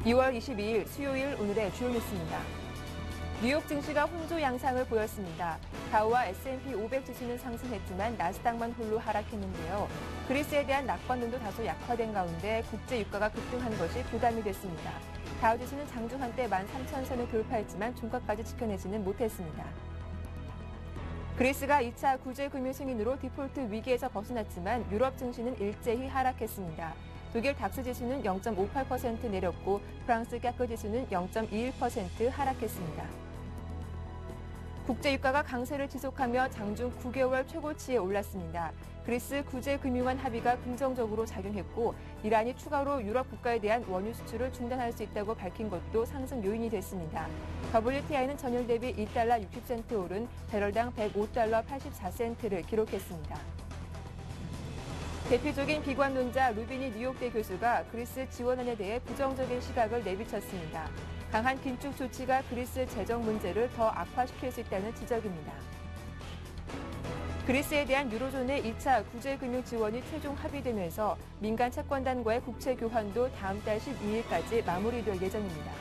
(2월 22일) 수요일 오늘의 주요 뉴스입니다. 뉴욕 증시가 혼조 양상을 보였습니다. 다우와 S&P 500 지수는 상승했지만 나스닥만 홀로 하락했는데요. 그리스에 대한 낙관론도 다소 약화된 가운데 국제 유가가 급등한 것이 부담이 됐습니다. 다우 지수는 장중 한때 13,000선을 돌파했지만 종가까지 지켜내지는 못했습니다. 그리스가 2차 구제금융 승인으로 디폴트 위기에서 벗어났지만 유럽 증시는 일제히 하락했습니다. 독일 닥스 지수는 0.58% 내렸고 프랑스 까크 지수는 0.21% 하락했습니다. 국제유가가 강세를 지속하며 장중 9개월 최고치에 올랐습니다. 그리스 구제금융안 합의가 긍정적으로 작용했고 이란이 추가로 유럽 국가에 대한 원유 수출을 중단할 수 있다고 밝힌 것도 상승 요인이 됐습니다. WTI는 전일 대비 2달러 60센트 오른 배럴당 105달러 84센트를 기록했습니다. 대표적인 비관론자 루비니 뉴욕대 교수가 그리스 지원안에 대해 부정적인 시각을 내비쳤습니다. 강한 긴축 조치가 그리스 재정 문제를 더 악화시킬 수 있다는 지적입니다. 그리스에 대한 유로존의 2차 구제금융 지원이 최종 합의되면서 민간 채권단과의 국채 교환도 다음 달 12일까지 마무리될 예정입니다.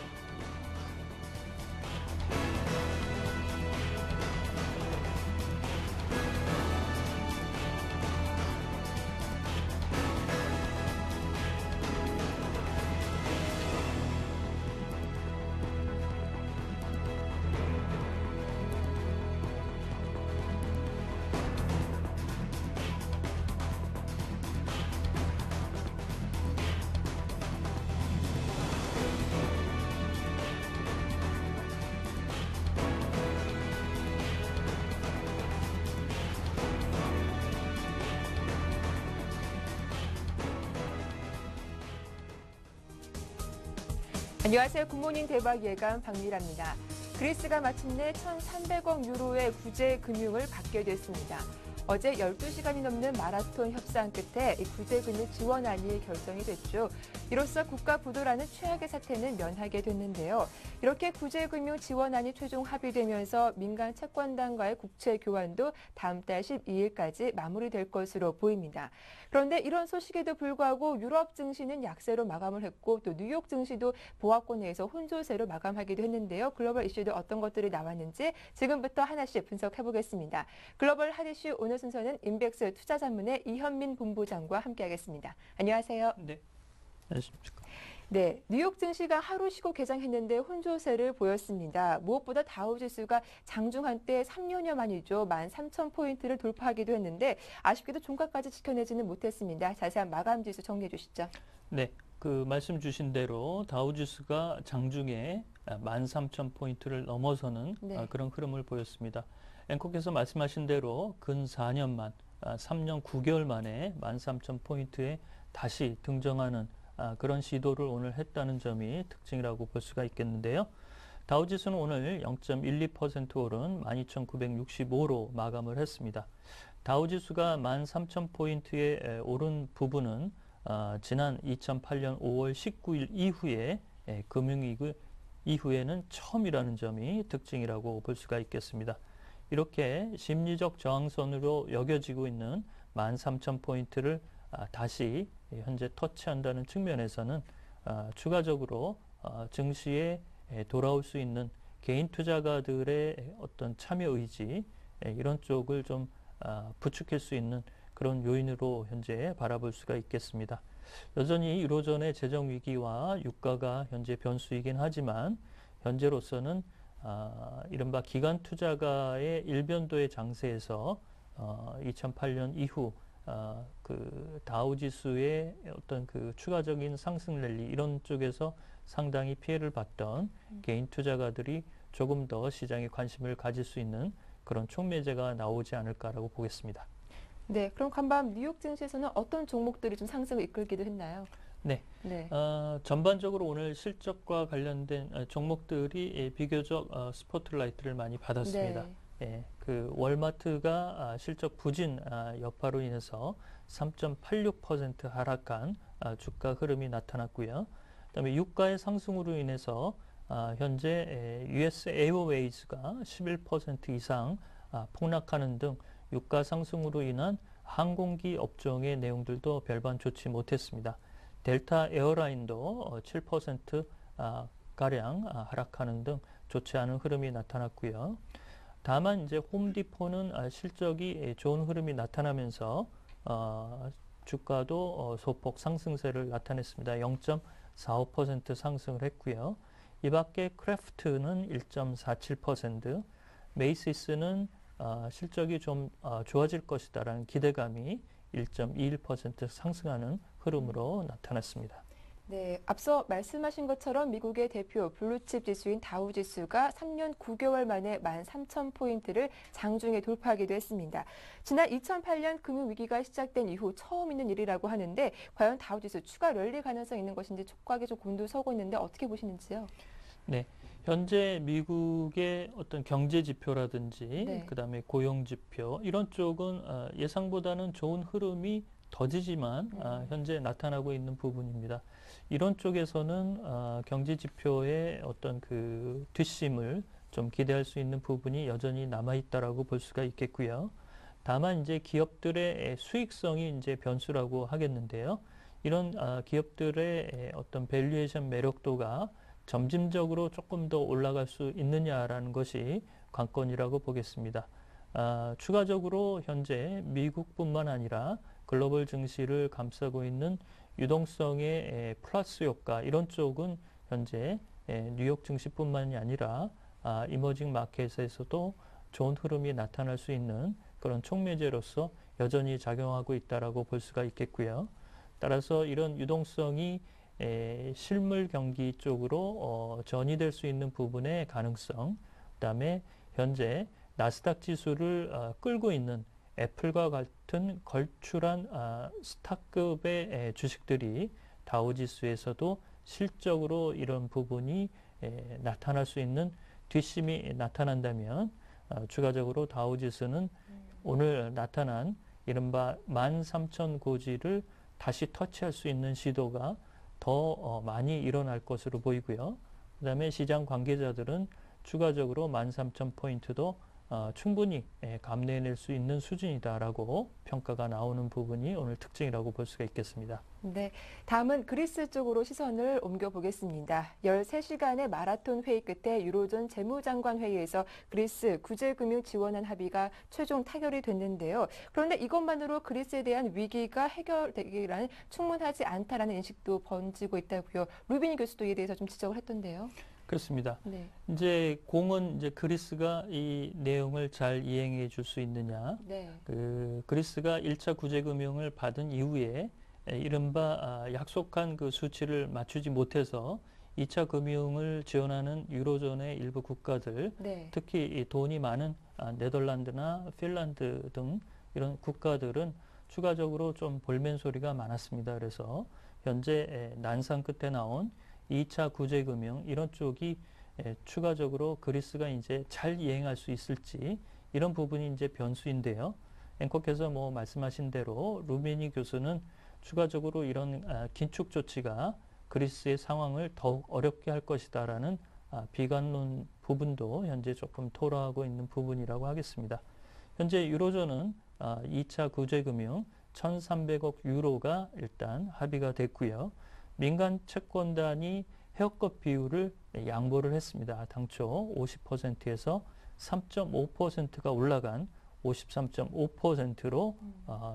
안녕하세요. 굿모닝 대박 예감 박미라입니다. 그리스가 마침내 1,300억 유로의 구제 금융을 받게 됐습니다. 어제 12시간이 넘는 마라톤 협상 끝에 이 구제금융 지원안이 결정이 됐죠. 이로써 국가 부도라는 최악의 사태는 면하게 됐는데요. 이렇게 구제금융 지원안이 최종 합의되면서 민간 채권단과의 국채 교환도 다음 달 12일까지 마무리될 것으로 보입니다. 그런데 이런 소식에도 불구하고 유럽 증시는 약세로 마감을 했고 또 뉴욕 증시도 보합권에서 혼조세로 마감하기도 했는데요. 글로벌 이슈도 어떤 것들이 나왔는지 지금부터 하나씩 분석해 보겠습니다. 글로벌 핫 이슈 오늘 순서는 인백스 투자전문의 이현민 본부장과 함께하겠습니다. 안녕하세요. 네, 안녕하십니까. 네, 뉴욕 증시가 하루 쉬고 개장했는데 혼조세를 보였습니다. 무엇보다 다우지수가 장중 한때 3년여 만이죠. 13,000포인트를 돌파하기도 했는데 아쉽게도 종가까지 지켜내지는 못했습니다. 자세한 마감 지수 정리해 주시죠. 네, 그 말씀 주신 대로 다우지수가 장중에 13,000포인트를 넘어서는 그런 흐름을 보였습니다. 앵커께서 말씀하신 대로 근 4년 만, 3년 9개월 만에 13,000포인트에 다시 등정하는 그런 시도를 오늘 했다는 점이 특징이라고 볼 수가 있겠는데요. 다우지수는 오늘 0.12% 오른 12,965로 마감을 했습니다. 다우지수가 13,000포인트에 오른 부분은 지난 2008년 5월 19일 이후에 금융위기 이후에는 처음이라는 점이 특징이라고 볼 수가 있겠습니다. 이렇게 심리적 저항선으로 여겨지고 있는 13,000포인트를 다시 현재 터치한다는 측면에서는 추가적으로 증시에 돌아올 수 있는 개인 투자가들의 어떤 참여 의지 이런 쪽을 좀 부추길 수 있는 그런 요인으로 현재 바라볼 수가 있겠습니다. 여전히 유로존의 재정 위기와 유가가 현재 변수이긴 하지만 현재로서는 이른바 기관 투자가의 일변도의 장세에서 2008년 이후 그 다우지수의 어떤 그 추가적인 상승 랠리 이런 쪽에서 상당히 피해를 봤던 개인 투자가들이 조금 더 시장에 관심을 가질 수 있는 그런 촉매제가 나오지 않을까라고 보겠습니다. 네, 그럼 간밤 뉴욕 증시에서는 어떤 종목들이 좀 상승을 이끌기도 했나요? 네. 전반적으로 오늘 실적과 관련된 종목들이 비교적 스포트라이트를 많이 받았습니다. 그 월마트가 실적 부진 여파로 인해서 3.86% 하락한 주가 흐름이 나타났고요. 그다음에 유가의 상승으로 인해서 현재 US 에어웨이즈가 11% 이상 폭락하는 등 유가 상승으로 인한 항공기 업종의 내용들도 별반 좋지 못했습니다. 델타 에어라인도 7% 가량 하락하는 등 좋지 않은 흐름이 나타났고요. 다만 이제 홈디포는 실적이 좋은 흐름이 나타나면서 주가도 소폭 상승세를 나타냈습니다. 0.45% 상승을 했고요. 이 밖에 크래프트는 1.47%, 메이시스는 실적이 좀 좋아질 것이다라는 기대감이 1.21% 상승하는 흐름으로 나타났습니다. 네, 앞서 말씀하신 것처럼 미국의 대표 블루칩 지수인 다우지수가 3년 9개월 만에 13,000포인트를 장중에 돌파하기도 했습니다. 지난 2008년 금융위기가 시작된 이후 처음 있는 일이라고 하는데 과연 다우지수 추가 랠리 가능성이 있는 것인지 촉각이 좀 곤두서고 있는데 어떻게 보시는지요? 네, 현재 미국의 어떤 경제 지표라든지 네. 그다음에 고용 지표 이런 쪽은 예상보다는 좋은 흐름이 더디지만 현재 나타나고 있는 부분입니다. 이런 쪽에서는 경제 지표의 어떤 그 뒷심을 좀 기대할 수 있는 부분이 여전히 남아 있다라고 볼 수가 있겠고요. 다만 이제 기업들의 수익성이 이제 변수라고 하겠는데요. 이런 기업들의 어떤 밸류에이션 매력도가 점진적으로 조금 더 올라갈 수 있느냐라는 것이 관건이라고 보겠습니다. 추가적으로 현재 미국뿐만 아니라 글로벌 증시를 감싸고 있는 유동성의 플러스 효과 이런 쪽은 현재 뉴욕 증시뿐만이 아니라 이머징 마켓에서도 좋은 흐름이 나타날 수 있는 그런 촉매제로서 여전히 작용하고 있다라고 볼 수가 있겠고요. 따라서 이런 유동성이 실물 경기 쪽으로 전이될 수 있는 부분의 가능성, 그다음에 현재 나스닥 지수를 끌고 있는 애플과 같은 걸출한 스타급의 주식들이 다우지수에서도 실적으로 이런 부분이 나타날 수 있는 뒷심이 나타난다면 추가적으로 다우지수는 오늘 나타난 이른바 13,000 고지를 다시 터치할 수 있는 시도가 더 많이 일어날 것으로 보이고요. 그 다음에 시장 관계자들은 추가적으로 13,000포인트도 충분히 감내해낼 수 있는 수준이다라고 평가가 나오는 부분이 오늘 특징이라고 볼 수가 있겠습니다. 네, 다음은 그리스 쪽으로 시선을 옮겨보겠습니다. 13시간의 마라톤 회의 끝에 유로존 재무장관 회의에서 그리스 구제금융 지원안 합의가 최종 타결이 됐는데요. 그런데 이것만으로 그리스에 대한 위기가 해결되기란 충분하지 않다라는 인식도 번지고 있다고요. 루비니 교수도 이에 대해서 좀 지적을 했던데요. 그렇습니다. 네. 이제 공은 이제 그리스가 이 내용을 잘 이행해 줄 수 있느냐. 네. 그리스가 1차 구제금융을 받은 이후에 이른바 약속한 그 수치를 맞추지 못해서 2차 금융을 지원하는 유로존의 일부 국가들, 네. 특히 이 돈이 많은 네덜란드나 핀란드 등 이런 국가들은 추가적으로 좀 볼멘 소리가 많았습니다. 그래서 현재 난상 끝에 나온 2차 구제금융 이런 쪽이 추가적으로 그리스가 이제 잘 이행할 수 있을지 이런 부분이 이제 변수인데요. 앵커께서 뭐 말씀하신 대로 루비니 교수는 추가적으로 이런 긴축 조치가 그리스의 상황을 더욱 어렵게 할 것이다라는 비관론 부분도 현재 조금 토로하고 있는 부분이라고 하겠습니다. 현재 유로존은 2차 구제금융 1,300억 유로가 일단 합의가 됐고요. 민간 채권단이 헤어컷 비율을 양보를 했습니다. 당초 50%에서 3.5%가 올라간 53.5%로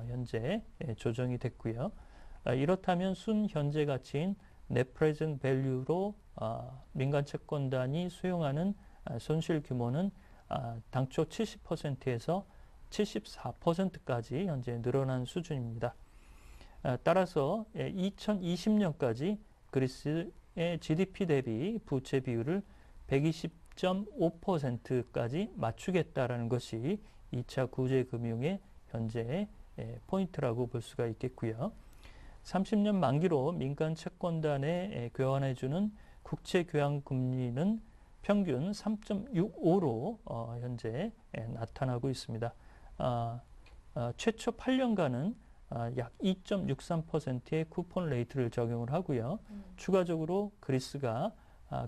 현재 조정이 됐고요. 이렇다면 순 현재 가치인 net present value로 민간 채권단이 수용하는 손실 규모는 당초 70%에서 74%까지 현재 늘어난 수준입니다. 따라서 2020년까지 그리스의 GDP 대비 부채 비율을 120.5%까지 맞추겠다라는 것이 2차 구제금융의 현재 포인트라고 볼 수가 있겠고요. 30년 만기로 민간 채권단에 교환해주는 국채 교환 금리는 평균 3.65로 현재 나타나고 있습니다. 최초 8년간은 약 2.63%의 쿠폰 레이트를 적용을 하고요. 추가적으로 그리스가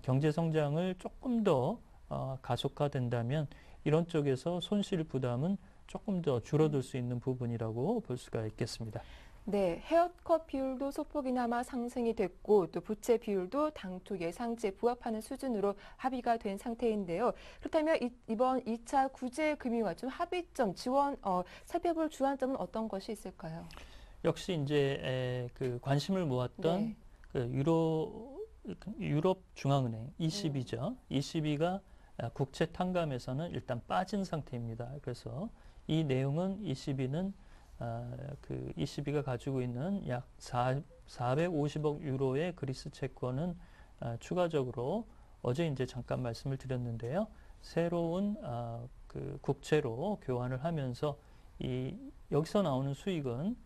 경제 성장을 조금 더 가속화된다면 이런 쪽에서 손실 부담은 조금 더 줄어들 수 있는 부분이라고 볼 수가 있겠습니다. 네, 헤어컷 비율도 소폭이나마 상승이 됐고 또 부채 비율도 당초 예상치에 부합하는 수준으로 합의가 된 상태인데요. 그렇다면 이번 2차 구제금융화 좀 합의점 지원 살펴볼 주안점은 어떤 것이 있을까요? 역시 이제 그 관심을 모았던 네. 그 유럽 중앙은행 ECB죠. ECB가 국채 탕감에서는 일단 빠진 상태입니다. 그래서 이 내용은 ECB는 그 ECB가 가지고 있는 약 450억 유로의 그리스 채권은 추가적으로 어제 이제 잠깐 말씀을 드렸는데요. 새로운 그 국채로 교환을 하면서 여기서 나오는 수익은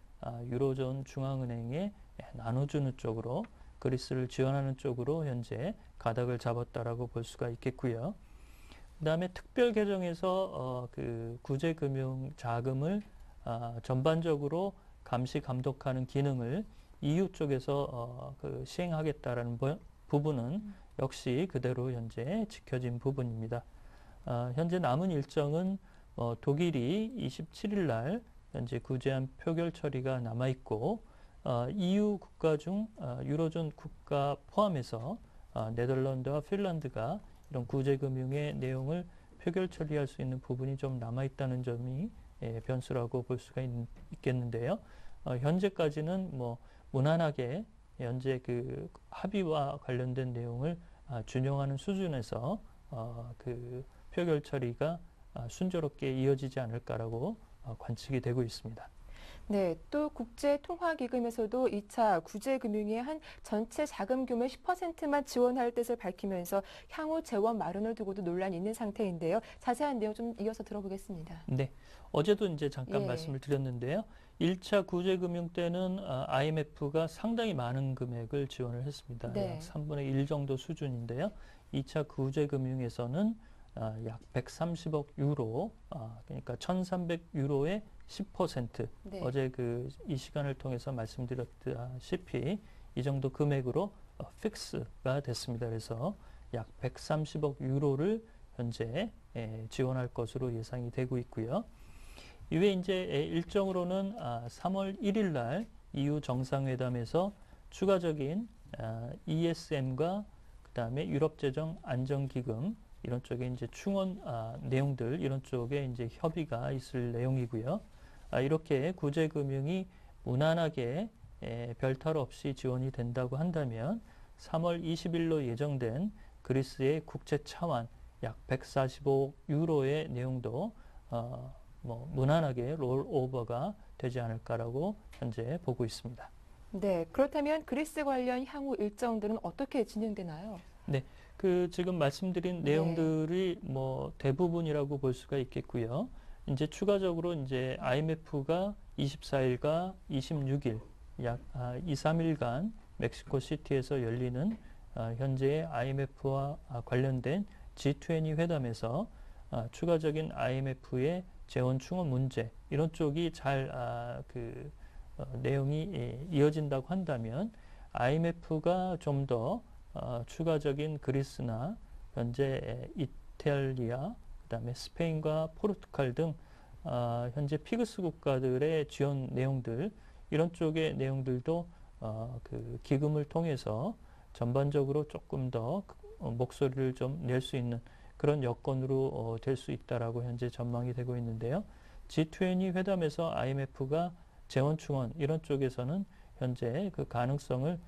유로존 중앙은행에 나눠주는 쪽으로 그리스를 지원하는 쪽으로 현재 가닥을 잡았다라고 볼 수가 있겠고요. 그다음에 특별 개정에서 그 구제금융 자금을 전반적으로 감시 감독하는 기능을 EU 쪽에서 그 시행하겠다라는 부분은 역시 그대로 현재 지켜진 부분입니다. 현재 남은 일정은 독일이 27일 날 현재 구제안 표결 처리가 남아 있고 EU 국가 중 유로존 국가 포함해서 네덜란드와 핀란드가 이런 구제금융의 내용을 표결 처리할 수 있는 부분이 좀 남아 있다는 점이 변수라고 볼 수가 있겠는데요. 현재까지는 뭐 무난하게 현재 그 합의와 관련된 내용을 준용하는 수준에서 그 표결 처리가 순조롭게 이어지지 않을까라고 관측이 되고 있습니다. 네, 또 국제통화기금에서도 2차 구제금융의 한 전체 자금 규모의 10%만 지원할 뜻을 밝히면서 향후 재원 마련을 두고도 논란이 있는 상태인데요. 자세한 내용 좀 이어서 들어보겠습니다. 네, 어제도 이제 잠깐 말씀을 드렸는데요. 1차 구제금융 때는 IMF가 상당히 많은 금액을 지원을 했습니다. 네. 약 3분의 1 정도 수준인데요. 2차 구제금융에서는 약 130억 유로, 그러니까 1,300유로의 10%. 네. 어제 이 시간을 통해서 말씀드렸다시피 이 정도 금액으로 픽스가 됐습니다. 그래서 약 130억 유로를 현재 지원할 것으로 예상이 되고 있고요. 이외에 이제 일정으로는 3월 1일 날 EU 정상회담에서 추가적인 ESM과 그다음에 유럽재정 안정기금 이런 쪽에 이제 충원 내용들 이런 쪽에 이제 협의가 있을 내용이고요. 이렇게 구제금융이 무난하게 별 탈 없이 지원이 된다고 한다면 3월 20일로 예정된 그리스의 국채 차환 약 145억 유로의 내용도 뭐 무난하게 롤오버가 되지 않을까라고 현재 보고 있습니다. 네, 그렇다면 그리스 관련 향후 일정들은 어떻게 진행되나요? 네, 지금 말씀드린 내용들이 뭐 대부분이라고 볼 수가 있겠고요. 이제 추가적으로 이제 IMF가 24일과 26일 약 2, 3일간 멕시코 시티에서 열리는 현재의 IMF와 관련된 G20 회담에서 추가적인 IMF의 재원 충원 문제 이런 쪽이 잘 내용이 이어진다고 한다면 IMF가 좀 더 추가적인 그리스나 현재 이탈리아 그다음에 스페인과 포르투갈 등 현재 피그스 국가들의 지원 내용들 이런 쪽의 내용들도 그 기금을 통해서 전반적으로 조금 더 목소리를 좀 낼 수 있는 그런 여건으로 될 수 있다라고 현재 전망이 되고 있는데요. G20 회담에서 IMF가 재원 충원 이런 쪽에서는 현재 그 가능성을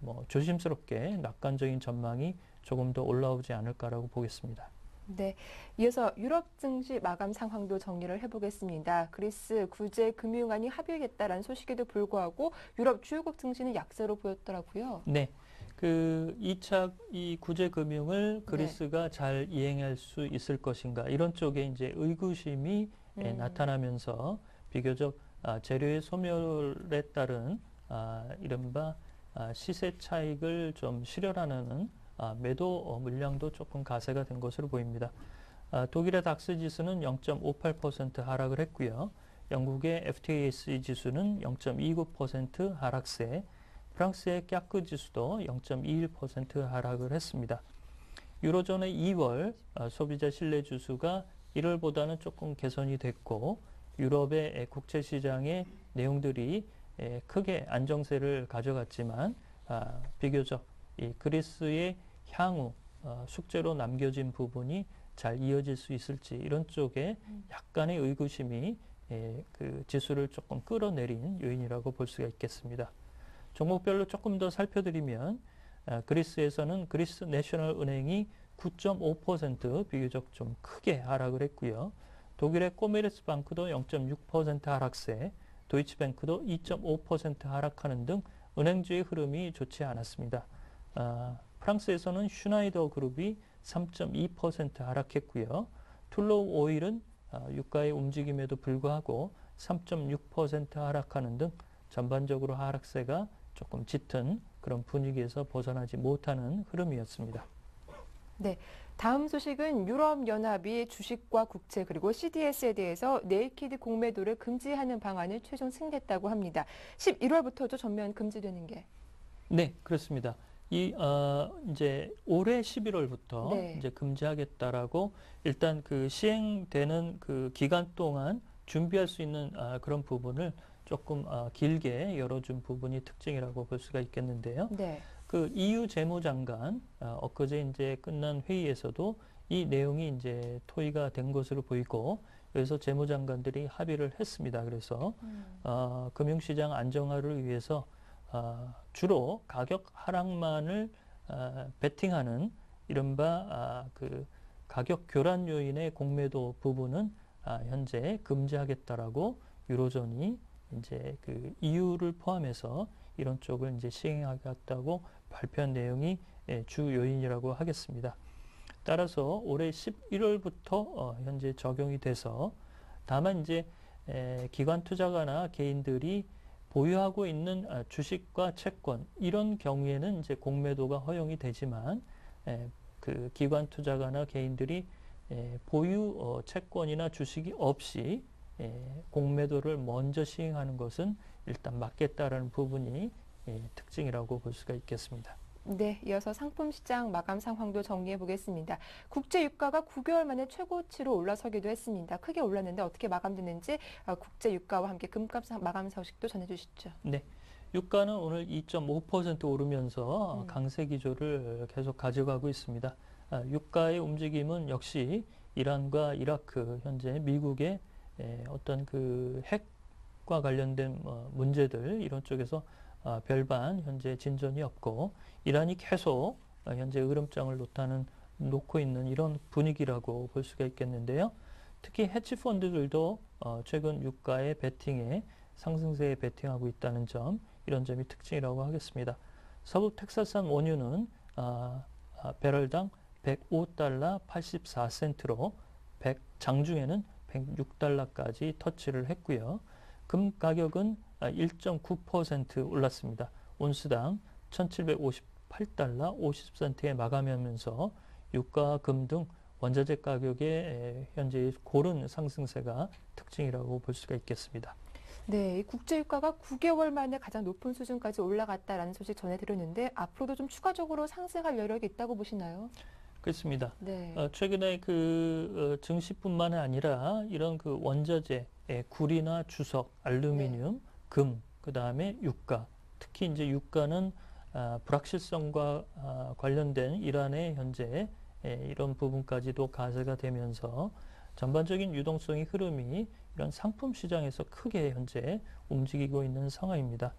뭐 조심스럽게 낙관적인 전망이 조금 더 올라오지 않을까라고 보겠습니다. 네, 이어서 유럽 증시 마감 상황도 정리를 해보겠습니다. 그리스 구제 금융안이 합의했다라는 소식에도 불구하고 유럽 주요국 증시는 약세로 보였더라고요. 네, 2차 이 구제 금융을 그리스가 잘 이행할 수 있을 것인가 이런 쪽에 이제 의구심이 나타나면서 비교적 재료의 소멸에 따른 이른바 시세 차익을 좀 실현하는 매도 물량도 조금 가세가 된 것으로 보입니다. 독일의 닥스 지수는 0.58% 하락을 했고요. 영국의 FTSE 지수는 0.29% 하락세, 프랑스의 깍그 지수도 0.21% 하락을 했습니다. 유로존의 2월 소비자 신뢰 지수가 1월보다는 조금 개선이 됐고 유럽의 국채 시장의 내용들이 크게 안정세를 가져갔지만 비교적 이 그리스의 향후 숙제로 남겨진 부분이 잘 이어질 수 있을지 이런 쪽에 약간의 의구심이 그 지수를 조금 끌어내린 요인이라고 볼 수가 있겠습니다. 종목별로 조금 더 살펴드리면 그리스에서는 그리스 내셔널 은행이 9.5% 비교적 좀 크게 하락을 했고요. 독일의 코메르스 방크도 0.6% 하락세, 도이치뱅크도 2.5% 하락하는 등 은행주의 흐름이 좋지 않았습니다. 프랑스에서는 슈나이더 그룹이 3.2% 하락했고요. 툴로우 오일은 유가의 움직임에도 불구하고 3.6% 하락하는 등 전반적으로 하락세가 조금 짙은 그런 분위기에서 벗어나지 못하는 흐름이었습니다. 네, 다음 소식은 유럽연합이 주식과 국채 그리고 CDS에 대해서 네이키드 공매도를 금지하는 방안을 최종 승인했다고 합니다. 11월부터죠, 전면 금지되는 게. 네, 그렇습니다. 이제 올해 11월부터 네. 이제 금지하겠다라고 일단 그 시행되는 그 기간 동안 준비할 수 있는 그런 부분을 조금 길게 열어준 부분이 특징이라고 볼 수가 있겠는데요. 네. 그 EU 재무장관 엊그제 이제 끝난 회의에서도 이 내용이 이제 토의가 된 것으로 보이고 여기서 재무장관들이 합의를 했습니다. 그래서 금융시장 안정화를 위해서 주로 가격 하락만을 베팅하는 이른바 그 가격 교란 요인의 공매도 부분은 현재 금지하겠다라고 유로존이 이제 그 EU를 포함해서 이런 쪽을 이제 시행하겠다고 발표한 내용이 주 요인이라고 하겠습니다. 따라서 올해 11월부터 현재 적용이 돼서 다만 이제 기관 투자가나 개인들이 보유하고 있는 주식과 채권 이런 경우에는 이제 공매도가 허용이 되지만 그 기관 투자가나 개인들이 보유 채권이나 주식이 없이 공매도를 먼저 시행하는 것은 일단 막겠다라는 부분이 특징이라고 볼 수가 있겠습니다. 네, 이어서 상품시장 마감 상황도 정리해 보겠습니다. 국제 유가가 9개월 만에 최고치로 올라서기도 했습니다. 크게 올랐는데 어떻게 마감됐는지 국제 유가와 함께 금값 마감 소식도 전해주시죠. 네, 유가는 오늘 2.5% 오르면서 강세 기조를 계속 가져가고 있습니다. 유가의 움직임은 역시 이란과 이라크 현재 미국의 어떤 그 핵과 관련된 문제들 이런 쪽에서 별반 현재 진전이 없고 이란이 계속 현재 으름장을 놓고 있는 이런 분위기라고 볼 수가 있겠는데요. 특히 헤지펀드들도 최근 유가의 베팅에 상승세에 베팅하고 있다는 점 이런 점이 특징이라고 하겠습니다. 서부 텍사스산 원유는 배럴당 105달러 84센트로 장중에는 106달러까지 터치를 했고요. 금 가격은 1.9% 올랐습니다. 온스당 1758달러 50센트에 마감하면서 유가와 금 등 원자재 가격의 현재 고른 상승세가 특징이라고 볼 수가 있겠습니다. 네, 국제 유가가 9개월 만에 가장 높은 수준까지 올라갔다라는 소식 전해드렸는데 앞으로도 좀 추가적으로 상승할 여력이 있다고 보시나요? 그렇습니다. 네. 최근에 그 증시뿐만 아니라 이런 그 원자재, 구리나 주석, 알루미늄, 금, 그 다음에 유가, 특히 이제 유가는 불확실성과 관련된 이란의 현재 이런 부분까지도 가세가 되면서 전반적인 유동성의 흐름이 이런 상품 시장에서 크게 현재 움직이고 있는 상황입니다.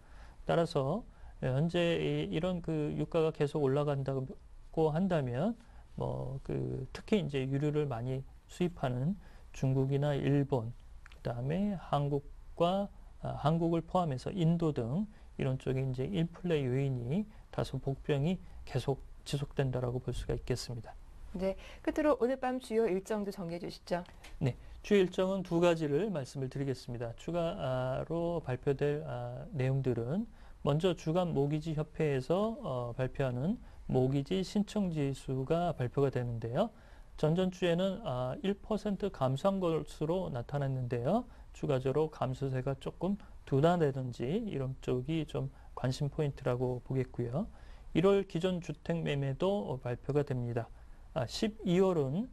따라서 현재 이런 그 유가가 계속 올라간다고 한다면 특히 이제 유류를 많이 수입하는 중국이나 일본, 그다음에 한국을 포함해서 인도 등 이런 쪽에 이제 인플레 요인이 다소 복병이 계속 지속된다라고 볼 수가 있겠습니다. 네, 끝으로 오늘 밤 주요 일정도 정리해 주시죠. 네, 주요 일정은 두 가지를 말씀을 드리겠습니다. 추가로 발표될 내용들은 먼저 주간 모기지 협회에서 발표하는 모기지 신청 지수가 발표가 되는데요. 전전주에는 1% 감소한 것으로 나타났는데요. 추가적으로 감소세가 조금 둔화되든지 이런 쪽이 좀 관심 포인트라고 보겠고요. 1월 기존 주택 매매도 발표가 됩니다. 12월은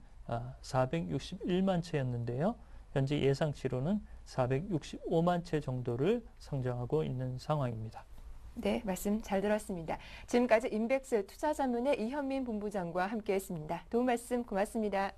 461만 채였는데요. 현재 예상치로는 465만 채 정도를 상정하고 있는 상황입니다. 네, 말씀 잘 들었습니다. 지금까지 인백스 투자자문의 이현민 본부장과 함께했습니다. 도움 말씀 고맙습니다.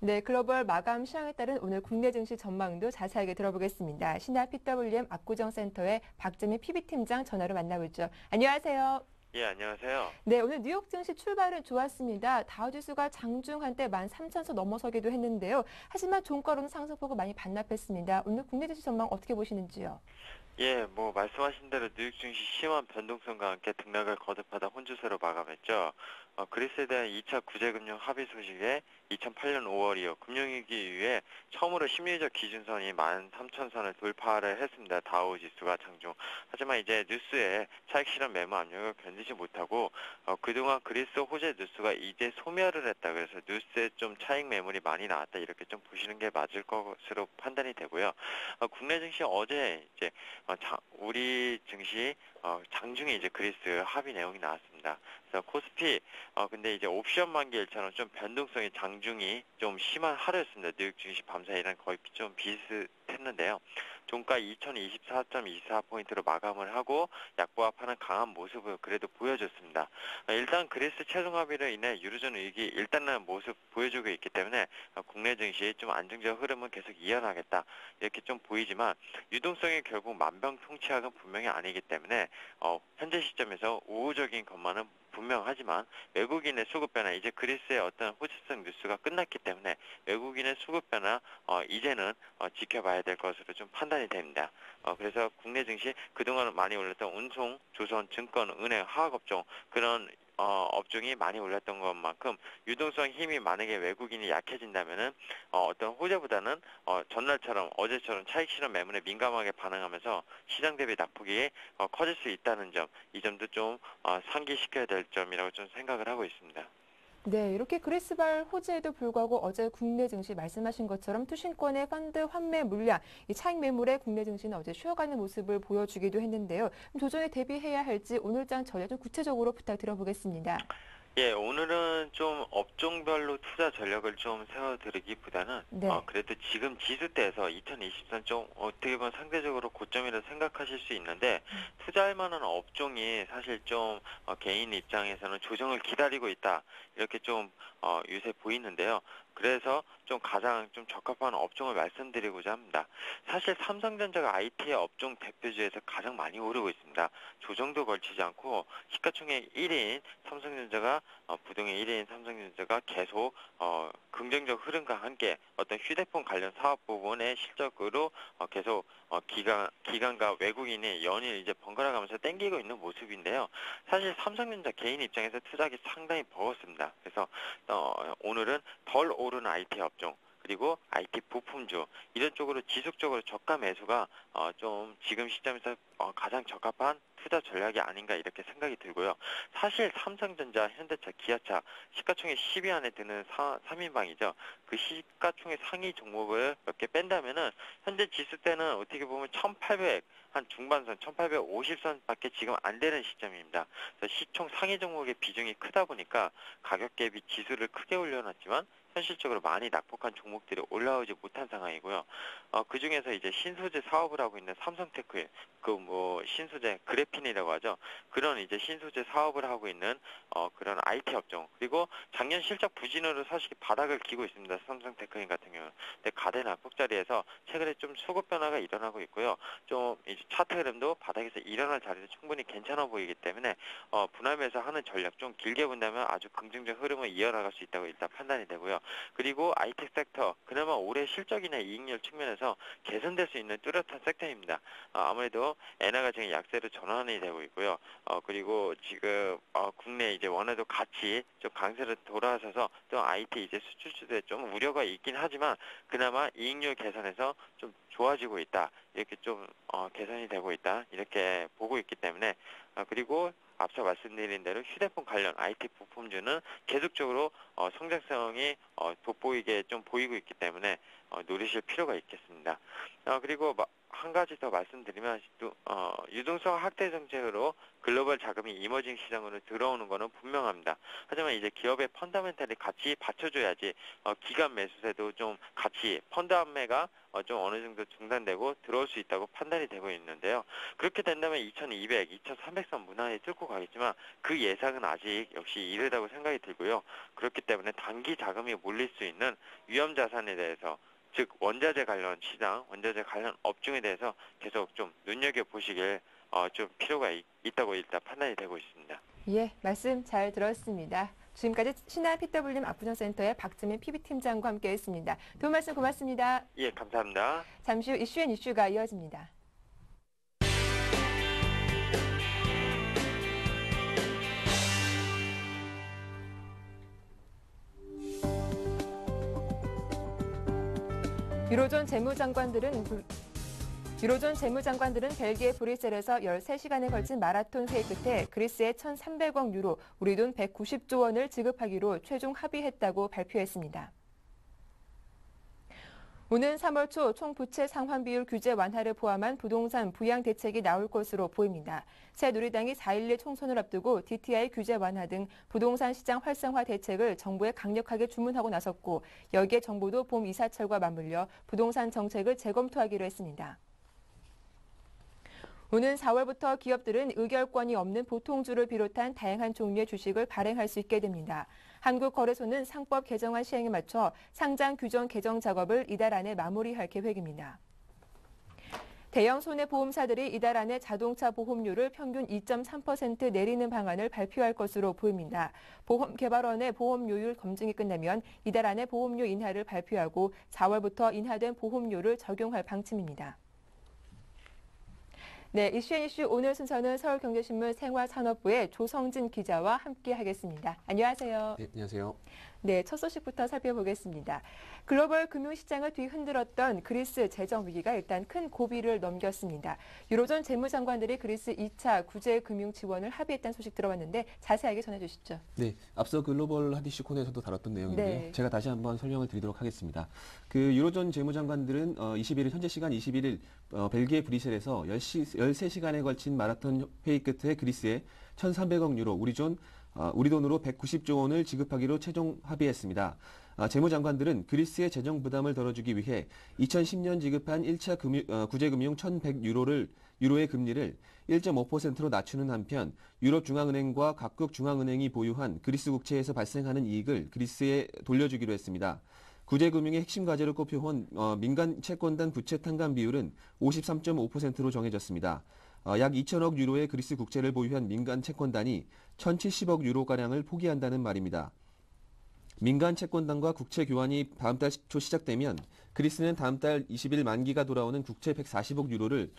네, 글로벌 마감 시황에 따른 오늘 국내 증시 전망도 자세하게 들어보겠습니다. 신한 PWM 압구정센터의 박재민 PB팀장 전화로 만나보죠. 안녕하세요. 예, 안녕하세요. 네, 오늘 뉴욕 증시 출발은 좋았습니다. 다우지수가 장중 한때 13,000선 넘어서기도 했는데요. 하지만 종가로는 상승폭을 많이 반납했습니다. 오늘 국내 증시 전망 어떻게 보시는지요? 예, 말씀하신 대로 뉴욕 증시 심한 변동성과 함께 등락을 거듭하다 혼주세로 마감했죠. 그리스에 대한 2차 구제금융 합의 소식에 2008년 5월 이후 금융위기 이후에 처음으로 심리적 기준선이 13,000선을 돌파를 했습니다. 다우지수가 장중. 하지만 이제 뉴스에 차익 실현 매물 압력을 견디지 못하고 그동안 그리스 호재 뉴스가 이제 소멸을 했다. 그래서 뉴스에 좀 차익 매물이 많이 나왔다. 이렇게 좀 보시는 게 맞을 것으로 판단이 되고요. 국내 증시 어제 이제 우리 증시 장중에 이제 그리스 합의 내용이 나왔습니다. 그래서 코스피 근데 이제 옵션 만기일처럼 좀 변동성이 장중이 좀 심한 하루였습니다. 뉴욕 증시 밤사이랑 거의 좀 비슷했는데요. 종가 2024.24포인트로 마감을 하고 약보합하는 강한 모습을 그래도 보여줬습니다. 일단 그리스 최종 합의로 인해 유로존 위기 일단은 모습 보여주고 있기 때문에 국내 증시 좀 안정적 흐름은 계속 이어나겠다 이렇게 좀 보이지만 유동성이 결국 만병통치약은 분명히 아니기 때문에 현재 시점에서 우호적인 것만은 분명하지만 외국인의 수급 변화, 이제 그리스의 어떤 호재성 뉴스가 끝났기 때문에 외국인의 수급 변화 이제는 지켜봐야 될 것으로 좀 판단이 됩니다. 그래서 국내 증시 그동안 많이 올랐던 운송, 조선, 증권, 은행, 화학업종 그런 업종이 많이 올랐던 것만큼 유동성 힘이 만약에 외국인이 약해진다면은 어떤 호재보다는 전날처럼 어제처럼 차익 실현 매물에 민감하게 반응하면서 시장 대비 낙폭이 커질 수 있다는 점, 이 점도 좀 상기시켜야 될 점이라고 좀 생각을 하고 있습니다. 네, 이렇게 그리스발 호재에도 불구하고 어제 국내 증시 말씀하신 것처럼 투신권의 펀드 환매 물량, 이 차익 매물에 국내 증시는 어제 쉬어가는 모습을 보여주기도 했는데요. 조정에 대비해야 할지 오늘장 전략 좀 구체적으로 부탁드려보겠습니다. 예, 오늘은 좀 업종별로 투자 전략을 좀 세워드리기보다는 네. 그래도 지금 지수대에서 2023 좀 어떻게 보면 상대적으로 고점이라 생각하실 수 있는데 투자할 만한 업종이 사실 좀 개인 입장에서는 조정을 기다리고 있다 이렇게 좀 요새 보이는데요. 그래서 좀 가장 좀 적합한 업종을 말씀드리고자 합니다. 사실 삼성전자가 IT 업종 대표주에서 가장 많이 오르고 있습니다. 조정도 걸치지 않고 시가총액 1위인 삼성전자가 부동의 1위인 삼성전자가 계속 긍정적 흐름과 함께 어떤 휴대폰 관련 사업 부분의 실적으로 계속 기관과 외국인이 연일 이제 번갈아 가면서 땡기고 있는 모습인데요. 사실 삼성전자 개인 입장에서 투자하기 상당히 버겁습니다. 그래서 오늘은 덜 오르는 IT 업종 그리고 IT 부품주 이런 쪽으로 지속적으로 저가 매수가 좀 지금 시점에서 가장 적합한 투자 전략이 아닌가 이렇게 생각이 들고요. 사실 삼성전자, 현대차, 기아차 시가총액 10위 안에 드는 3인방이죠. 그 시가총액 상위 종목을 몇 개 뺀다면은 현재 지수 때는 어떻게 보면 1800 한 중반선 1850선밖에 지금 안 되는 시점입니다. 그래서 시총 상위 종목의 비중이 크다 보니까 가격 갭이 지수를 크게 올려놨지만 현실적으로 많이 낙폭한 종목들이 올라오지 못한 상황이고요. 그 중에서 이제 신소재 사업을 하고 있는 삼성테크, 신소재 그래핀이라고 하죠. 그런 이제 신소재 사업을 하고 있는 그런 IT 업종. 그리고 작년 실적 부진으로 사실 바닥을 기고 있습니다. 삼성테크인 같은 경우는. 근데 가대 낙폭 자리에서 최근에 좀 수급 변화가 일어나고 있고요. 좀 이제 차트 흐름도 바닥에서 일어날 자리도 충분히 괜찮아 보이기 때문에 분할매수 하는 전략 좀 길게 본다면 아주 긍정적 흐름을 이어나갈 수 있다고 일단 판단이 되고요. 그리고 IT 섹터 그나마 올해 실적이나 이익률 측면에서 개선될 수 있는 뚜렷한 섹터입니다. 아무래도 엔화가 지금 약세로 전환이 되고 있고요. 그리고 지금 국내 이제 원화도 같이 좀 강세로 돌아서서 또 IT 이제 수출주에 좀 우려가 있긴 하지만 그나마 이익률 개선에서 좀 좋아지고 있다. 이렇게 좀 개선이 되고 있다. 이렇게 보고 있기 때문에 그리고 앞서 말씀드린 대로 휴대폰 관련 IT 부품주는 계속적으로 성장성이 돋보이게 좀 보이고 있기 때문에 노리실 필요가 있겠습니다. 그리고 한 가지 더 말씀드리면 유동성 확대 정책으로 글로벌 자금이 이머징 시장으로 들어오는 것은 분명합니다. 하지만 이제 기업의 펀더멘탈이 같이 받쳐줘야지 기관 매수세도 좀 같이 펀드 판매가 좀 어느 정도 중단되고 들어올 수 있다고 판단이 되고 있는데요. 그렇게 된다면 2200, 2300선 무난히 뚫고 가겠지만 그 예상은 아직 역시 이르다고 생각이 들고요. 그렇기 때문에 단기 자금이 몰릴 수 있는 위험 자산에 대해서 즉 원자재 관련 시장, 원자재 관련 업종에 대해서 계속 좀 눈여겨보시길 좀 필요가 있다고 일단 판단이 되고 있습니다. 예, 말씀 잘 들었습니다. 지금까지 신한 PWM 압구정센터의 박지민 PB팀장과 함께했습니다. 도움 말씀 고맙습니다. 예, 감사합니다. 잠시 후 이슈가 이어집니다. 유로존 재무장관들은 벨기에 브뤼셀에서 13시간에 걸친 마라톤 회의 끝에 그리스에 1,300억 유로, 우리 돈 190조 원을 지급하기로 최종 합의했다고 발표했습니다. 오는 3월 초 총부채 상환 비율 규제 완화를 포함한 부동산 부양 대책이 나올 것으로 보입니다. 새누리당이 4.11 총선을 앞두고 DTI 규제 완화 등 부동산 시장 활성화 대책을 정부에 강력하게 주문하고 나섰고 여기에 정부도 봄 이사철과 맞물려 부동산 정책을 재검토하기로 했습니다. 오는 4월부터 기업들은 의결권이 없는 보통주를 비롯한 다양한 종류의 주식을 발행할 수 있게 됩니다. 한국거래소는 상법 개정안 시행에 맞춰 상장 규정 개정 작업을 이달 안에 마무리할 계획입니다. 대형 손해보험사들이 이달 안에 자동차 보험료를 평균 2.3% 내리는 방안을 발표할 것으로 보입니다. 보험개발원의 보험료율 검증이 끝나면 이달 안에 보험료 인하를 발표하고 4월부터 인하된 보험료를 적용할 방침입니다. 네, 이슈 오늘 순서는 서울경제신문 생활산업부의 조성진 기자와 함께하겠습니다. 안녕하세요. 네, 안녕하세요. 네, 첫 소식부터 살펴보겠습니다. 글로벌 금융시장을 뒤흔들었던 그리스 재정 위기가 일단 큰 고비를 넘겼습니다. 유로존 재무장관들이 그리스 2차 구제 금융 지원을 합의했다는 소식 들어봤는데 자세하게 전해주시죠. 네, 앞서 글로벌 핫이슈 코너에서도 다뤘던 내용인데요. 네. 제가 다시 한번 설명을 드리도록 하겠습니다. 그 유로존 재무장관들은 21일 현재 시간 21일 벨기에 브뤼셀에서 13시간에 걸친 마라톤 회의 끝에 그리스에 1,300억 유로 우리 돈으로 190조 원을 지급하기로 최종 합의했습니다. 재무장관들은 그리스의 재정 부담을 덜어주기 위해 2010년 지급한 1차 구제금융 1,100유로의 금리를 1.5%로 낮추는 한편 유럽중앙은행과 각국 중앙은행이 보유한 그리스 국채에서 발생하는 이익을 그리스에 돌려주기로 했습니다. 구제금융의 핵심 과제로 꼽혀온 민간 채권단 부채 탕감 비율은 53.5%로 정해졌습니다. 약 2천억 유로의 그리스 국채를 보유한 민간 채권단이 1,070억 유로가량을 포기한다는 말입니다. 민간 채권단과 국채 교환이 다음 달 초 시작되면 그리스는 다음 달 20일 만기가 돌아오는 국채 140억 유로를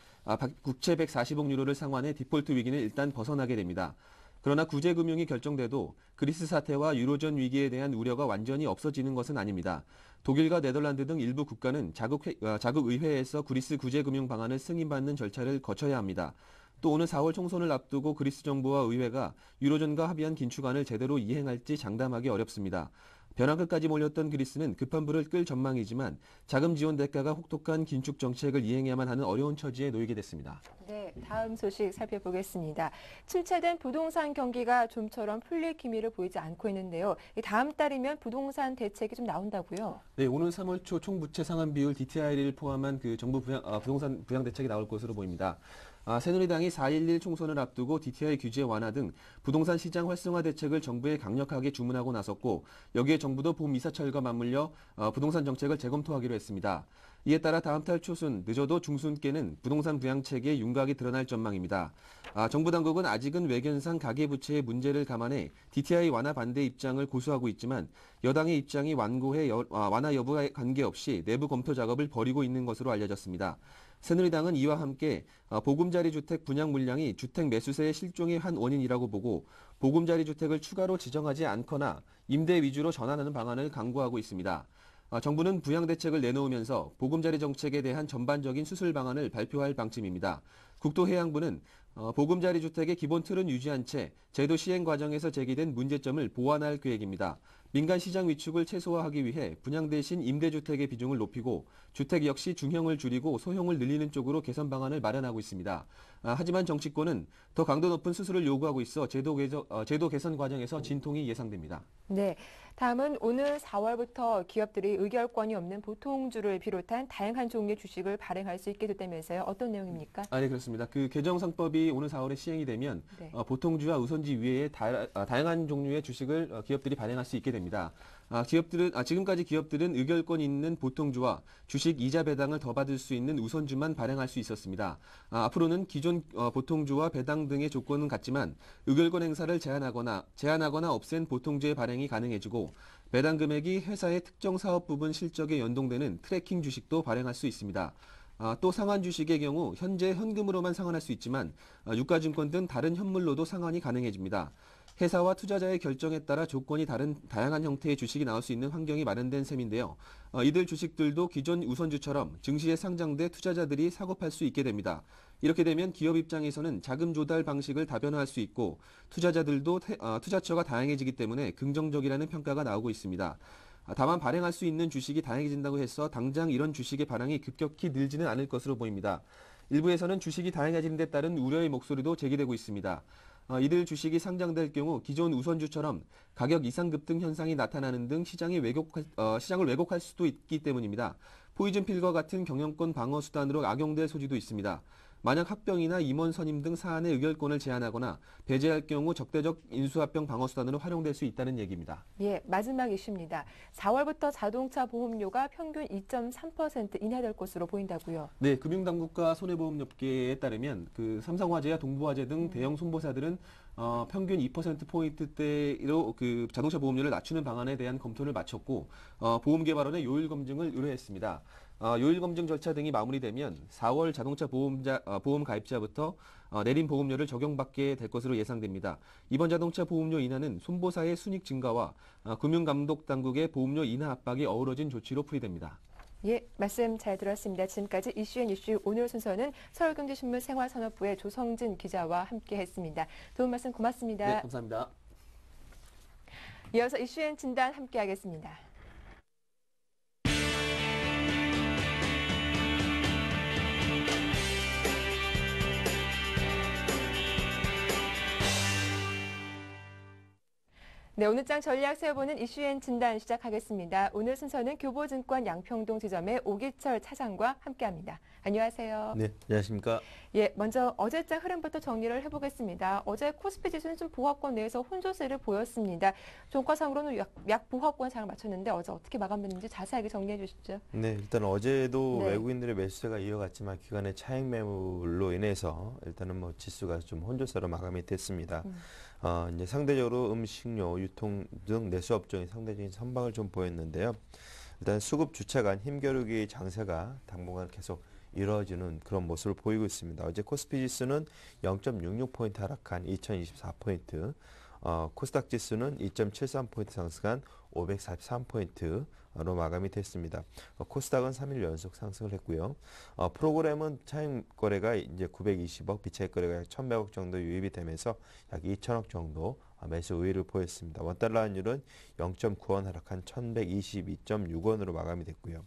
상환해 디폴트 위기는 일단 벗어나게 됩니다. 그러나 구제금융이 결정돼도 그리스 사태와 유로존 위기에 대한 우려가 완전히 없어지는 것은 아닙니다. 독일과 네덜란드 등 일부 국가는 자국의회에서 그리스 구제금융 방안을 승인받는 절차를 거쳐야 합니다. 또 오는 4월 총선을 앞두고 그리스 정부와 의회가 유로존과 합의한 긴축안을 제대로 이행할지 장담하기 어렵습니다. 벼랑 끝까지 몰렸던 그리스는 급한 불을 끌 전망이지만 자금 지원 대가가 혹독한 긴축 정책을 이행해야만 하는 어려운 처지에 놓이게 됐습니다. 네, 다음 소식 살펴보겠습니다. 침체된 부동산 경기가 좀처럼 풀릴 기미를 보이지 않고 있는데요. 다음 달이면 부동산 대책이 좀 나온다고요? 네, 오는 3월 초 총부채 상환 비율 DTI를 포함한 그 정부 부동산 부양 대책이 나올 것으로 보입니다. 새누리당이 4.11 총선을 앞두고 DTI 규제 완화 등 부동산 시장 활성화 대책을 정부에 강력하게 주문하고 나섰고 여기에 정부도 봄 이사철과 맞물려 부동산 정책을 재검토하기로 했습니다. 이에 따라 다음 달 초순, 늦어도 중순께는 부동산 부양책의 윤곽이 드러날 전망입니다. 정부 당국은 아직은 외견상 가계부채의 문제를 감안해 DTI 완화 반대 입장을 고수하고 있지만 여당의 입장이 완고해 완화 여부와 관계없이 내부 검토 작업을 벌이고 있는 것으로 알려졌습니다. 새누리당은 이와 함께 보금자리 주택 분양 물량이 주택 매수세의 실종의 한 원인이라고 보고 보금자리 주택을 추가로 지정하지 않거나 임대 위주로 전환하는 방안을 강구하고 있습니다. 정부는 부양 대책을 내놓으면서 보금자리 정책에 대한 전반적인 수술 방안을 발표할 방침입니다. 국토해양부는 보금자리 주택의 기본 틀은 유지한 채 제도 시행 과정에서 제기된 문제점을 보완할 계획입니다. 민간 시장 위축을 최소화하기 위해 분양 대신 임대주택의 비중을 높이고 주택 역시 중형을 줄이고 소형을 늘리는 쪽으로 개선 방안을 마련하고 있습니다. 하지만 정치권은 더 강도 높은 수술을 요구하고 있어 제도 개선 과정에서 진통이 예상됩니다. 네, 다음은 오늘 4월부터 기업들이 의결권이 없는 보통주를 비롯한 다양한 종류의 주식을 발행할 수 있게 됐다면서요. 어떤 내용입니까? 네, 그렇습니다. 그 개정상법이 오늘 4월에 시행이 되면 네. 보통주와 우선지 위에 다양한 종류의 주식을 기업들이 발행할 수 있게 됩니다. 지금까지 기업들은 의결권 있는 보통주와 주식 이자 배당을 더 받을 수 있는 우선주만 발행할 수 있었습니다. 앞으로는 기존 보통주와 배당 등의 조건은 같지만 의결권 행사를 제한하거나 없앤 보통주의 발행이 가능해지고 배당 금액이 회사의 특정 사업 부분 실적에 연동되는 트래킹 주식도 발행할 수 있습니다. 또 상환 주식의 경우 현재 현금으로만 상환할 수 있지만 유가증권 등 다른 현물로도 상환이 가능해집니다. 회사와 투자자의 결정에 따라 조건이 다른 다양한 형태의 주식이 나올 수 있는 환경이 마련된 셈인데요. 이들 주식들도 기존 우선주처럼 증시에 상장돼 투자자들이 사고 팔 수 있게 됩니다. 이렇게 되면 기업 입장에서는 자금 조달 방식을 다변화할 수 있고 투자자들도 투자처가 다양해지기 때문에 긍정적이라는 평가가 나오고 있습니다. 다만 발행할 수 있는 주식이 다양해진다고 해서 당장 이런 주식의 발행이 급격히 늘지는 않을 것으로 보입니다. 일부에서는 주식이 다양해지는 데 따른 우려의 목소리도 제기되고 있습니다. 이들 주식이 상장될 경우 기존 우선주처럼 가격 이상 급등 현상이 나타나는 등 시장을 왜곡할 수도 있기 때문입니다. 포이즌 필과 같은 경영권 방어 수단으로 악용될 소지도 있습니다. 만약 합병이나 임원 선임 등 사안의 의결권을 제한하거나 배제할 경우 적대적 인수합병 방어 수단으로 활용될 수 있다는 얘기입니다. 예, 마지막 이슈입니다. 4월부터 자동차 보험료가 평균 2.3% 인하될 것으로 보인다고요. 네, 금융당국과 손해보험업계에 따르면 그 삼성화재와 동부화재 등 대형 손보사들은 평균 2%포인트대로 그 자동차 보험료를 낮추는 방안에 대한 검토를 마쳤고 보험개발원에 요일 검증을 의뢰했습니다. 요일 검증 절차 등이 마무리되면 4월 자동차 보험 가입자부터 내린 보험료를 적용받게 될 것으로 예상됩니다. 이번 자동차 보험료 인하는 손보사의 순이익 증가와 금융감독당국의 보험료 인하 압박이 어우러진 조치로 풀이됩니다. 예, 말씀 잘 들었습니다. 지금까지 이슈앤이슈 오늘 순서는 서울경제신문 생활산업부의 조성진 기자와 함께했습니다. 도움 말씀 고맙습니다. 네, 감사합니다. 이어서 이슈앤진단 함께하겠습니다. 네, 오늘 장 전략 세워보는 이슈앤 진단 시작하겠습니다. 오늘 순서는 교보증권 양평동 지점의 오기철 차장과 함께합니다. 안녕하세요. 네, 안녕하십니까. 예, 먼저 어제장 흐름부터 정리를 해보겠습니다. 어제 코스피 지수는 좀 보합권 내에서 혼조세를 보였습니다. 종가상으로는 약 보합권 장을 마쳤는데 어제 어떻게 마감됐는지 자세하게 정리해 주시죠. 네, 일단 어제도 네. 외국인들의 매수세가 이어갔지만 기관의 차익 매물로 인해서 일단은 뭐 지수가 좀 혼조세로 마감이 됐습니다. 이제 상대적으로 음식료, 유통 등 내수 업종이 상대적인 선방을 좀 보였는데요. 일단 수급 주체 간 힘겨루기 장세가 당분간 계속 이루어지는 그런 모습을 보이고 있습니다. 어제 코스피 지수는 0.66포인트 하락한 2024포인트, 코스닥 지수는 2.73포인트 상승한 543포인트로 마감이 됐습니다. 코스닥은 3일 연속 상승을 했고요. 프로그램은 차익 거래가 이제 920억, 비차익 거래가 약 1,100억 정도 유입이 되면서 약 2천억 정도 매수 우위를 보였습니다. 원달러 환율은 0.9원 하락한 1,122.6원으로 마감이 됐고요.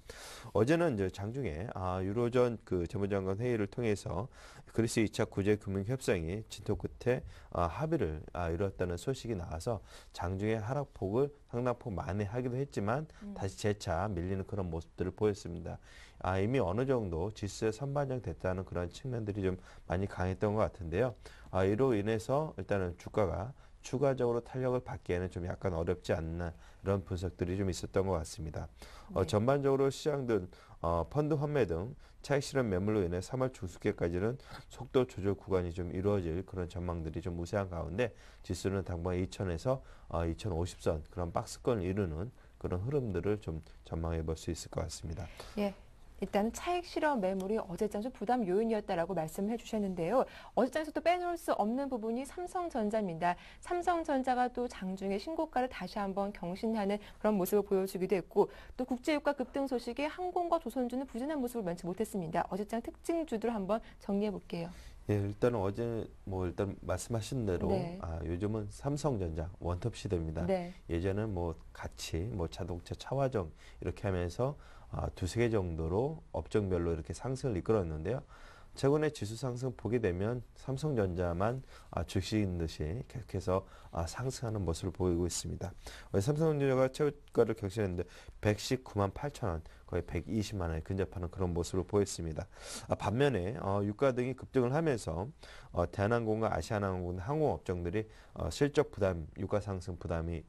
어제는 이제 장중에 유로존 그 재무장관 회의를 통해서 그리스 2차 구제 금융 협상이 진토 끝에 합의를 이뤘다는 소식이 나와서 장중에 하락폭을 상당폭 만회하기도 했지만 다시 재차 밀리는 그런 모습들을 보였습니다. 이미 어느 정도 지수에 선반영됐다는 그런 측면들이 좀 많이 강했던 것 같은데요. 이로 인해서 일단은 주가가 추가적으로 탄력을 받기에는 좀 약간 어렵지 않나 이런 분석들이 좀 있었던 것 같습니다. 네. 전반적으로 시장들 펀드 환매 등 차익 실현 매물로 인해 3월 중순께까지는 속도 조절 구간이 좀 이루어질 그런 전망들이 좀 우세한 가운데 지수는 당분간 2000에서 2050선 그런 박스권을 이루는 그런 흐름들을 좀 전망해 볼 수 있을 것 같습니다. 예. 일단 차익 실현 매물이 어제장 좀 부담 요인이었다라고 말씀해 주셨는데요. 어제장에서 또 빼놓을 수 없는 부분이 삼성전자입니다. 삼성전자가 또 장중에 신고가를 다시 한번 경신하는 그런 모습을 보여주기도 했고 또 국제유가 급등 소식에 항공과 조선주는 부진한 모습을 면치 못했습니다. 어제장 특징주들 한번 정리해 볼게요. 예, 일단은 어제 뭐 일단 말씀하신 대로 네. 요즘은 삼성전자 원톱 시대입니다. 네. 예전은 뭐 같이 뭐 자동차 차화정 이렇게 하면서 두세 개 정도로 업종별로 이렇게 상승을 이끌었는데요. 최근에 지수 상승 보게 되면 삼성전자만 주식인 듯이 계속해서 상승하는 모습을 보이고 있습니다. 삼성전자가 최고가를 격신했는데 119만 8천 원, 거의 120만 원에 근접하는 그런 모습을 보였습니다. 반면에 유가 등이 급등을 하면서 대한항공과 아시아나항공 항공업종들이 실적 부담, 유가 상승 부담이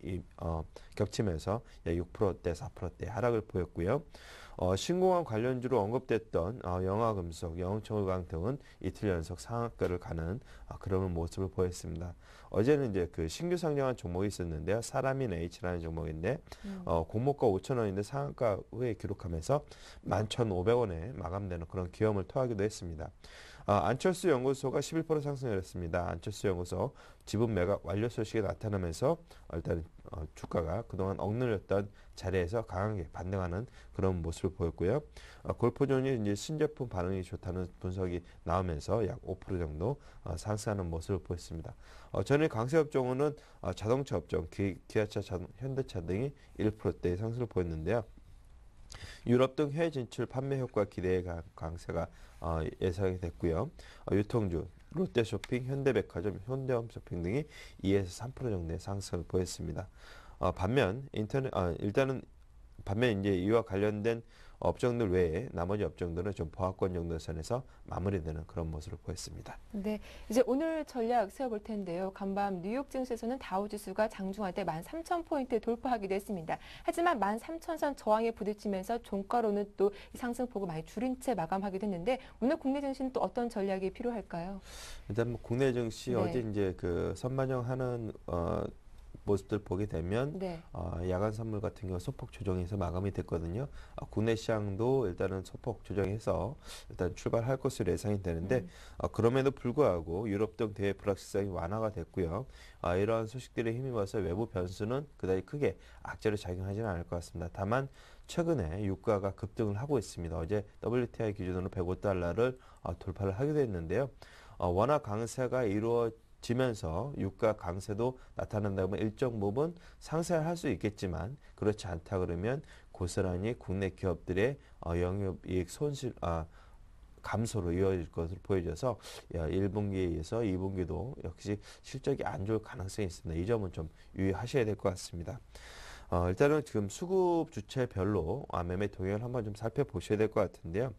겹치면서 6%대, 4%대 하락을 보였고요. 신공항 관련주로 언급됐던 영화금속, 영흥철강 등은 이틀 연속 상한가를 가는 그런 모습을 보였습니다. 어제는 이제 그 신규 상장한 종목이 있었는데요. 사라민 H라는 종목인데 공모가 5,000원인데 상한가 후에 기록하면서 11,500원에 마감되는 그런 기염을 토하기도 했습니다. 안철수 연구소가 11% 상승했습니다. 안철수 연구소 지분 매각 완료 소식이 나타나면서 일단 주가가 그동안 억눌렸던 자리에서 강하게 반등하는 그런 모습을 보였고요. 골프존이 이제 신제품 반응이 좋다는 분석이 나오면서 약 5% 정도 상승하는 모습을 보였습니다. 전일 강세 업종은 자동차 업종, 기아차, 현대차 등이 1%대의 상승을 보였는데요. 유럽 등 해외 진출 판매 효과 기대의 강세가 예상이 됐고요. 유통주, 롯데쇼핑, 현대백화점, 현대홈쇼핑 등이 2에서 3% 정도의 상승을 보였습니다. 반면 반면 이제 이와 관련된 업종들 외에 나머지 업종들은 좀 보합권 정도 선에서 마무리되는 그런 모습을 보였습니다. 네, 이제 오늘 전략 세워볼 텐데요. 간밤 뉴욕 증시에서는 다우지수가 장중한테 13,000포인트 돌파하기도 했습니다. 하지만 13,000선 저항에 부딪히면서 종가로는 또 상승폭을 많이 줄인 채 마감하기도 했는데 오늘 국내 증시는 또 어떤 전략이 필요할까요? 일단 뭐 국내 증시 네. 어제 이제 그 선반영하는 모습들 보게 되면 네. 야간 선물 같은 경우 소폭 조정해서 마감이 됐거든요. 국내 시장도 일단은 소폭 조정해서 일단 출발할 것으로 예상이 되는데 그럼에도 불구하고 유럽 등 대외 불확실성이 완화가 됐고요. 이러한 소식들에 힘입어서 외부 변수는 그다지 크게 악재로 작용하지는 않을 것 같습니다. 다만 최근에 유가가 급등을 하고 있습니다. 어제 WTI 기준으로 105달러를 돌파를 하기도 했는데요. 원화 강세가 지면서 유가 강세도 나타난다면 일정 부분 상쇄를 할 수 있겠지만 그렇지 않다 그러면 고스란히 국내 기업들의 영업이익 손실 감소로 이어질 것으로 보여져서 1분기에서 2분기도 역시 실적이 안 좋을 가능성이 있습니다. 이 점은 좀 유의하셔야 될 것 같습니다. 일단은 지금 수급 주체별로 매매 동향을 한번 좀 살펴보셔야 될 것 같은데요.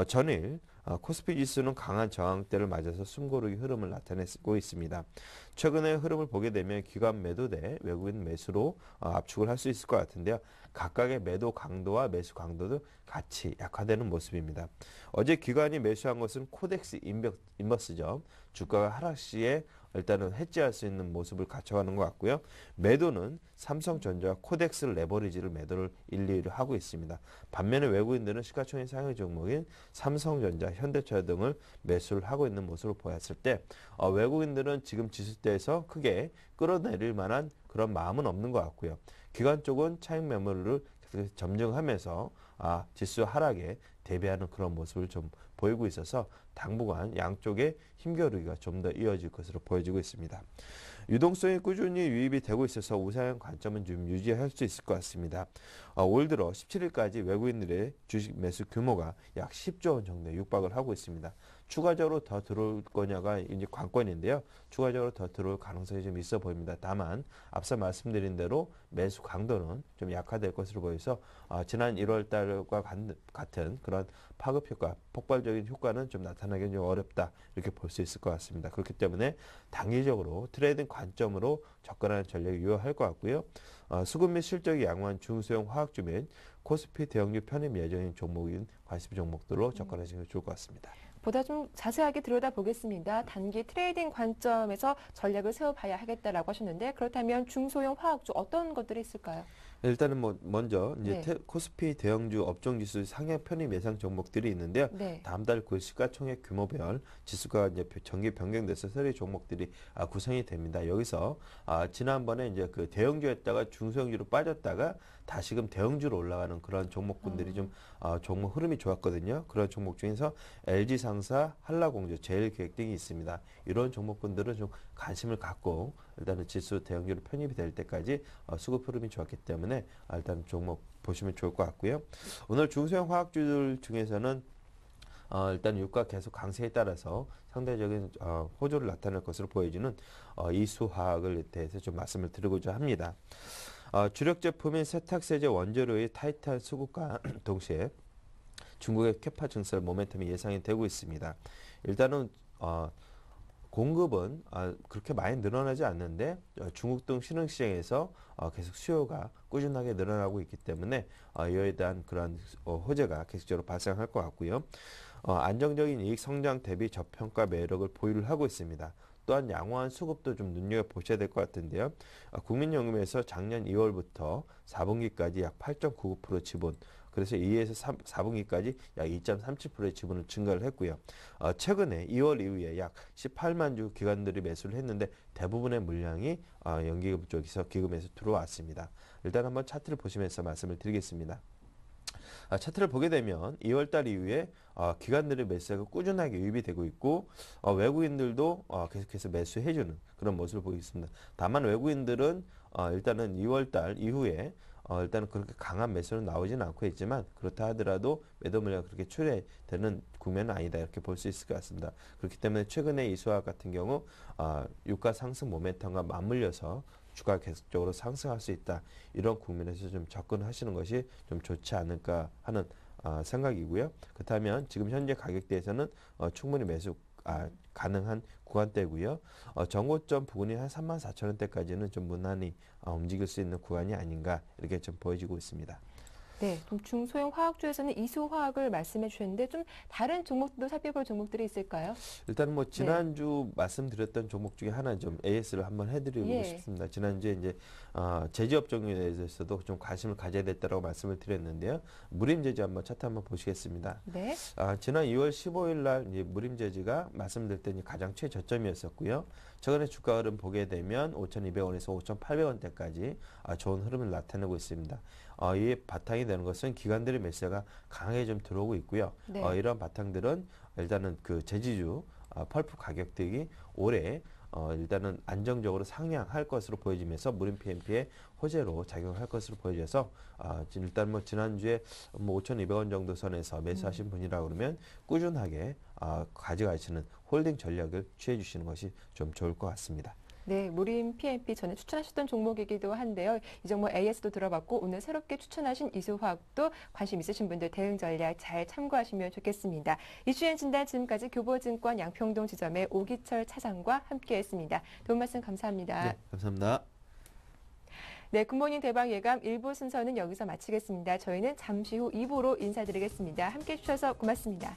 전일 코스피 지수는 강한 저항대를 맞아서 숨고르기 흐름을 나타내고 있습니다. 최근의 흐름을 보게 되면 기관 매도 대 외국인 매수로 압축을 할 수 있을 것 같은데요. 각각의 매도 강도와 매수 강도도 같이 약화되는 모습입니다. 어제 기관이 매수한 것은 코덱스 인버스죠. 주가가 하락 시에 일단은 해지할 수 있는 모습을 갖춰가는 것 같고요. 매도는 삼성전자와 코덱스 레버리지를 매도를 일일이 하고 있습니다. 반면에 외국인들은 시가총액 상위 종목인 삼성전자, 현대차 등을 매수를 하고 있는 모습을 보였을 때 외국인들은 지금 지수대에서 크게 끌어내릴 만한 그런 마음은 없는 것 같고요. 기관 쪽은 차익 매물을 점증하면서 지수 하락에 대비하는 그런 모습을 좀 보이고 있어서 당분간 양쪽의 힘겨루기가 좀 더 이어질 것으로 보여지고 있습니다. 유동성이 꾸준히 유입이 되고 있어서 우상향 관점은 좀 유지할 수 있을 것 같습니다. 올 들어 17일까지 외국인들의 주식 매수 규모가 약 10조 원 정도에 육박을 하고 있습니다. 추가적으로 더 들어올 거냐가 이제 관건인데요. 추가적으로 더 들어올 가능성이 좀 있어 보입니다. 다만 앞서 말씀드린 대로 매수 강도는 좀 약화될 것으로 보여서 지난 1월 달과 같은 그런 파급 효과, 폭발적인 효과는 좀 나타나기 좀 어렵다 이렇게 볼 수 있을 것 같습니다. 그렇기 때문에 단기적으로 트레이딩 관점으로 접근하는 전략이 유효할 것 같고요. 수급 및 실적이 양호한 중소형 화학주 및 코스피 대형주 편입 예정인 종목인 관심 종목들로 접근하시는 게 좋을 것 같습니다. 보다 좀 자세하게 들여다보겠습니다. 단기 트레이딩 관점에서 전략을 세워봐야 하겠다라고 하셨는데 그렇다면 중소형 화학주 어떤 것들이 있을까요? 일단은 먼저 이제 네. 코스피 대형주 업종지수 상향 편입 예상 종목들이 있는데요. 네. 다음 달 그 시가총액 규모별 지수가 이제 정기 변경돼서 세리 종목들이 구성이 됩니다. 여기서 지난번에 이제 그 대형주였다가 중소형주로 빠졌다가 다시금 대형주로 올라가는 그런 종목군들이 좀 종목 흐름이 좋았거든요. 그런 종목 중에서 LG상사, 한라공주, 제일기획 등이 있습니다. 이런 종목군들은 좀 관심을 갖고 일단은 지수 대형주로 편입이 될 때까지 수급 흐름이 좋았기 때문에 일단 종목 보시면 좋을 것 같고요. 오늘 중소형 화학주들 중에서는 일단 유가 계속 강세에 따라서 상대적인 호조를 나타낼 것으로 보여지는 이수화학을 대해서 좀 말씀을 드리고자 합니다. 주력 제품인 세탁세제 원재료의 타이트한 수급과 동시에 중국의 캐파 증설 모멘텀이 예상이 되고 있습니다. 일단은 공급은 그렇게 많이 늘어나지 않는데 중국 등 신흥시장에서 계속 수요가 꾸준하게 늘어나고 있기 때문에 이에 대한 그런 호재가 계속적으로 발생할 것 같고요. 안정적인 이익 성장 대비 저평가 매력을 보유를 하고 있습니다. 또한 양호한 수급도 좀 눈여겨보셔야 될 것 같은데요. 국민연금에서 작년 2월부터 4분기까지 약 8.99% 지분, 그래서 2에서 4분기까지 약 2.37%의 지분을 증가를 했고요. 최근에 2월 이후에 약 18만 주 기관들이 매수를 했는데 대부분의 물량이 연기금 쪽에서 기금에서 들어왔습니다. 일단 한번 차트를 보시면서 말씀을 드리겠습니다. 차트를 보게 되면 2월달 이후에 기관들의 매수가 꾸준하게 유입이 되고 있고 외국인들도 계속해서 매수해주는 그런 모습을 보이고 있습니다. 다만 외국인들은 일단은 2월달 이후에 일단은 그렇게 강한 매수는 나오지는 않고 있지만 그렇다 하더라도 매도 물량이 그렇게 출회되는 국면은 아니다 이렇게 볼 수 있을 것 같습니다. 그렇기 때문에 최근에 이수화 같은 경우 유가 상승 모멘텀과 맞물려서 주가가 계속적으로 상승할 수 있다. 이런 국면에서 좀 접근하시는 것이 좀 좋지 않을까 하는 생각이고요. 그렇다면 지금 현재 가격대에서는 충분히 매수 가능한 구간대고요. 정고점 부근이 한 34,000원대까지는 좀 무난히 움직일 수 있는 구간이 아닌가 이렇게 좀 보여지고 있습니다. 네, 그럼 중소형 화학주에서는 이수화학을 말씀해 주셨는데 좀 다른 종목도 살펴볼 종목들이 있을까요? 일단 뭐 지난주 말씀드렸던 종목 중에 하나 좀 AS를 한번 해드리고 싶습니다. 지난주에 이제 제지업종에 대해서도 좀 관심을 가져야 됐다고 말씀을 드렸는데요. 무림제지 한번 차트 한번 보시겠습니다. 네. 지난 2월 15일 날 이제 무림제지가 말씀드릴 때 가장 최저점이었었고요. 최근에 주가 흐름 보게 되면 5,200원에서 5,800원대까지 좋은 흐름을 나타내고 있습니다. 이에 바탕이 되는 것은 기관들의 매수가 강하게 좀 들어오고 있고요. 이런 바탕들은 일단은 그 제지주 펄프 가격들이 올해 일단은 안정적으로 상향할 것으로 보여지면서 무림 PMP의 호재로 작용할 것으로 보여져서 일단 뭐 지난주에 뭐 5,200원 정도 선에서 매수하신 분이라 그러면 꾸준하게 가져가시는 홀딩 전략을 취해 주시는 것이 좀 좋을 것 같습니다. 네, 무림 PMP 전에 추천하셨던 종목이기도 한데요. 이 종목 AS도 들어봤고 오늘 새롭게 추천하신 이수화학도 관심 있으신 분들 대응 전략 잘 참고하시면 좋겠습니다. 이슈엔 진단 지금까지 교보증권 양평동 지점의 오기철 차장과 함께했습니다. 도움 말씀 감사합니다. 네, 감사합니다. 네, 굿모닝 대박 예감 1부 순서는 여기서 마치겠습니다. 저희는 잠시 후 2부로 인사드리겠습니다. 함께해 주셔서 고맙습니다.